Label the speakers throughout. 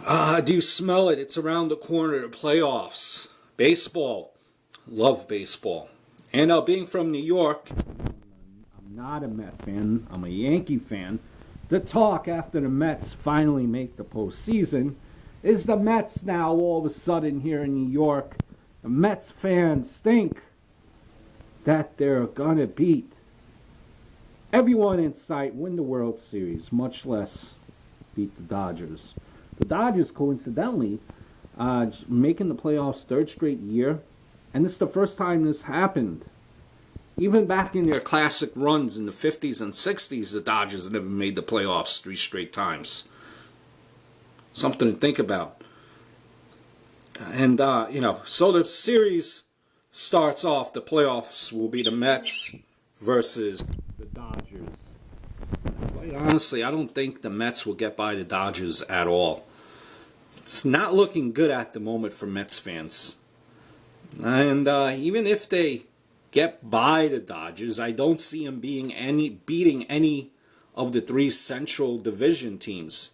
Speaker 1: Do you smell it? It's around the corner, the playoffs. Baseball. Love baseball. And being from New York, I'm not a Met fan. I'm a Yankee fan. The talk after the Mets finally make the postseason is the Mets now all of a sudden here in New York. The Mets fans think that they're going to beat everyone in sight, win the World Series, much less beat the Dodgers. The Dodgers, coincidentally, making the playoffs third straight year, and this is the first time this happened. Even back in their classic runs in the 50s and 60s, the Dodgers never made the playoffs 3 straight times. Something to think about. And, so the series starts off, the playoffs will be the Mets versus the Dodgers. Quite honestly, I don't think the Mets will get by the Dodgers at all. It's not looking good at the moment for Mets fans. And even if they get by the Dodgers, I don't see them beating any of the 3 Central Division teams.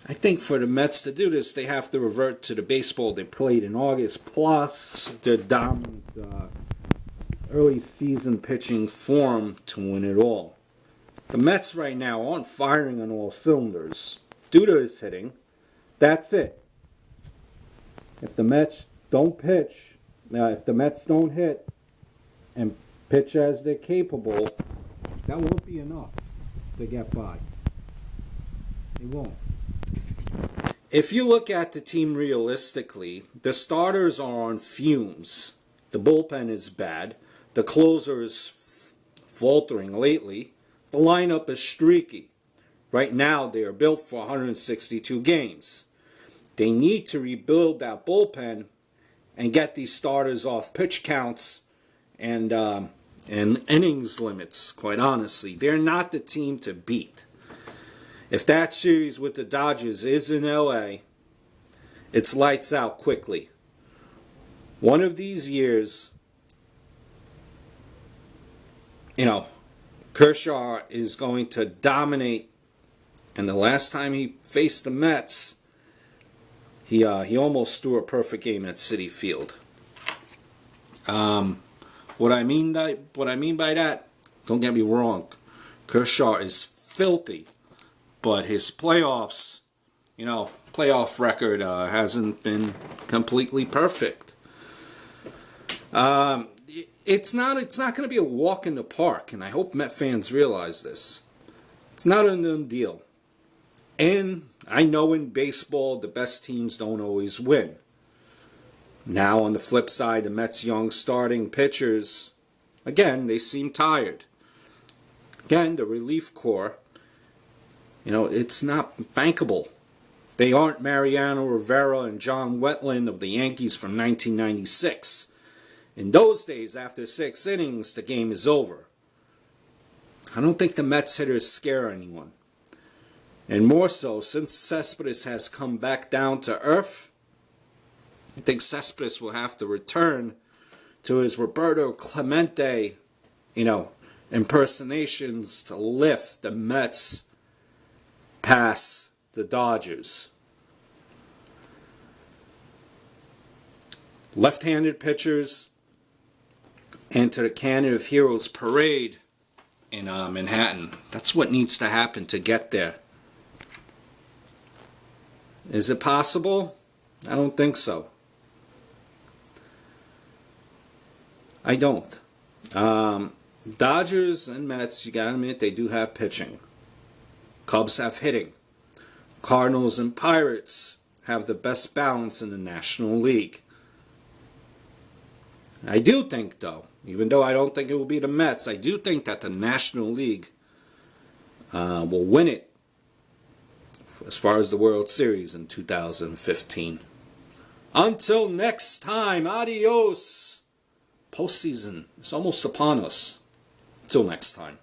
Speaker 1: I think for the Mets to do this, they have to revert to the baseball they played in August, plus their dominant early season pitching form to win it all. The Mets right now aren't firing on all cylinders. Due to his hitting, that's it. If the Mets don't pitch, if the Mets don't hit and pitch as they're capable, that won't be enough to get by. It won't. If you look at the team realistically, the starters are on fumes. The bullpen is bad. The closer is faltering lately. The lineup is streaky. Right now, they are built for 162 games. They need to rebuild that bullpen and get these starters off pitch counts and innings limits, quite honestly. They're not the team to beat. If that series with the Dodgers is in LA, it's lights out quickly. One of these years, Kershaw is going to dominate. And the last time he faced the Mets, he almost threw a perfect game at Citi Field. What I mean by that, don't get me wrong, Kershaw is filthy, but his playoff record hasn't been completely perfect. It's not going to be a walk in the park, and I hope Met fans realize this. It's not a done deal. And I know in baseball, the best teams don't always win. Now, on the flip side, the Mets' young starting pitchers, again, they seem tired. Again, the relief corps, it's not bankable. They aren't Mariano Rivera and John Wetland of the Yankees from 1996. In those days, after 6 innings, the game is over. I don't think the Mets hitters scare anyone. And more so, since Cespedes has come back down to earth, I think Cespedes will have to return to his Roberto Clemente, impersonations to lift the Mets past the Dodgers. Left-handed pitchers enter the Cannon of Heroes parade in Manhattan. That's what needs to happen to get there. Is it possible? I don't think so. I don't. Dodgers and Mets, you gotta admit, they do have pitching. Cubs have hitting. Cardinals and Pirates have the best balance in the National League. I do think, though, even though I don't think it will be the Mets, I do think that the National League will win it as far as the World Series in 2015. Until next time, adios. Postseason is almost upon us. Until next time.